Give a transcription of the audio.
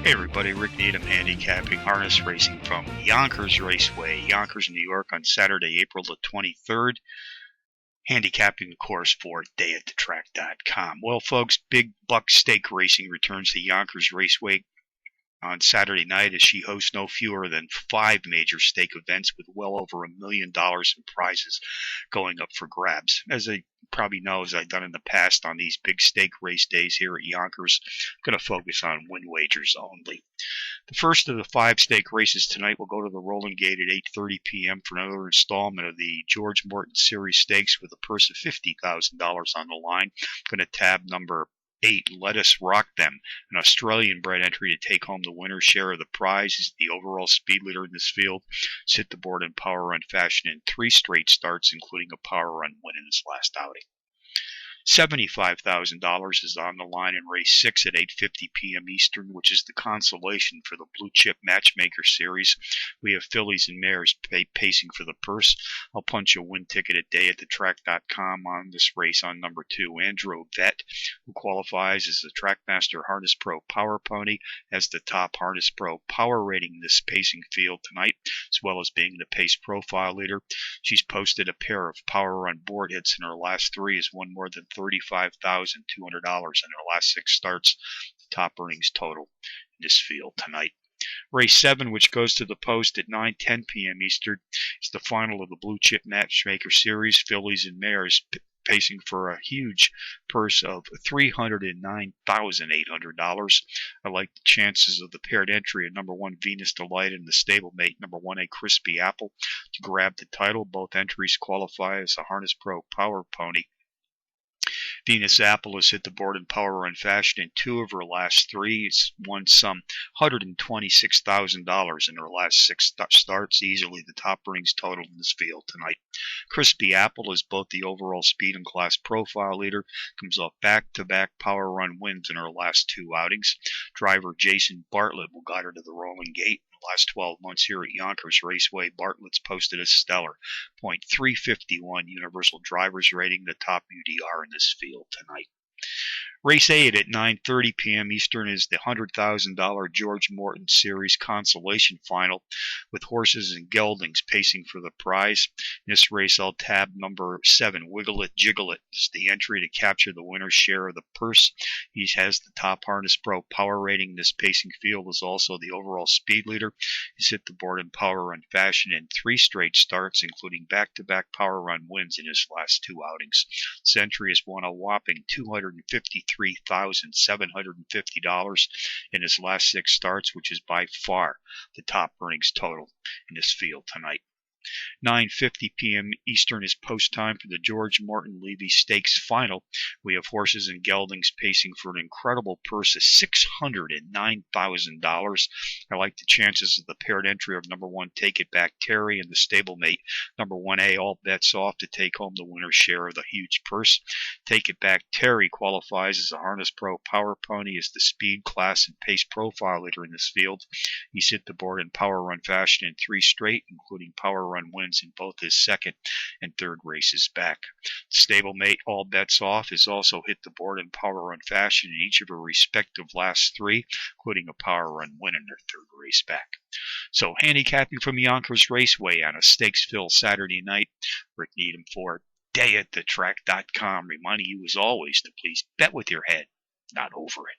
Hey everybody, Rick Needham handicapping harness racing from Yonkers Raceway, Yonkers, New York on Saturday, April the 23rd. Handicapping the course for dayatthetrack.com. Well, folks, big buck stake racing returns to Yonkers Raceway on Saturday night as she hosts no fewer than 5 major stake events with well over $1 million in prizes going up for grabs. As I probably know, as I've done in the past on these big stake race days here at Yonkers, I'm going to focus on win wagers only. The first of the 5 stake races tonight will go to the Rolling Gate at 8:30 p.m. for another installment of the George Morton Series Stakes with a purse of $50,000 on the line. I'm going to tab number 8, Let Us Rock Them, an Australian bred entry to take home the winner's share of the prize. Is the overall speed leader in this field. Sit the board in power run fashion in 3 straight starts, including a power run win in his last outing. $75,000 is on the line in race 6 at 8:50 p.m. Eastern, which is the consolation for the Blue Chip Matchmaker Series. We have fillies and mares pacing for the purse. I'll punch a win ticket at dayatthetrack.com on this race on number 2, Andrew Vet, who qualifies as the Trackmaster Harness Pro Power Pony, has the top Harness Pro power rating in this pacing field tonight, as well as being the pace profile leader. She's posted a pair of power run board hits in her last 3, has won more than $35,200 in her last 6 starts. The top earnings total in this field tonight. Race 7, which goes to the post at 9:10 p.m. Eastern, is the final of the Blue Chip Matchmaker Series. Fillies and mares pacing for a huge purse of $309,800. I like the chances of the paired entry at number 1 Venus Delight and the stablemate number 1A Crispy Apple to grab the title. Both entries qualify as a Harness Pro Power Pony. Venus Apple has hit the board in power run fashion in 2 of her last 3. It's won some $126,000 in her last 6 starts, easily the top earnings total in this field tonight. Crispy Apple is both the overall speed and class profile leader, comes off back-to-back power run wins in her last 2 outings. Driver Jason Bartlett will guide her to the Rolling Gate. Last 12 months here at Yonkers Raceway, Bartlett's posted a stellar .351 universal driver's rating, the top UDR in this field tonight. Race 8 at 9:30 p.m. Eastern is the $100,000 George Morton Series Consolation Final with horses and geldings pacing for the prize. In this race, I'll tab number 7, Wiggle It, Jiggle It. It's the entry to capture the winner's share of the purse. He has the top Harness Pro power rating in this pacing field, is also the overall speed leader. He's hit the board in power run fashion in 3 straight starts, including back-to-back power run wins in his last 2 outings. This entry has won a whopping $253,750 in his last 6 starts, which is by far the top earnings total in this field tonight. 9:50 p.m. Eastern is post time for the George Morton Levy Stakes Final. We have horses and geldings pacing for an incredible purse of $609,000. I like the chances of the paired entry of number 1 Take It Back Terry and the stablemate number 1A All Bets Off to take home the winner's share of the huge purse. Take It Back Terry qualifies as a Harness Pro Power Pony, as the speed, class, and pace profile leader in this field. He's hit the board in power run fashion in 3 straight, including power run wins in both his 2nd and 3rd races back. Stablemate All Bets Off has also hit the board in power run fashion in each of her respective last 3, including a power run win in their 3rd race back. So, handicapping from Yonkers Raceway on a stakes-filled Saturday night, Rick Needham for dayatthetrack.com, reminding you as always to please bet with your head, not over it.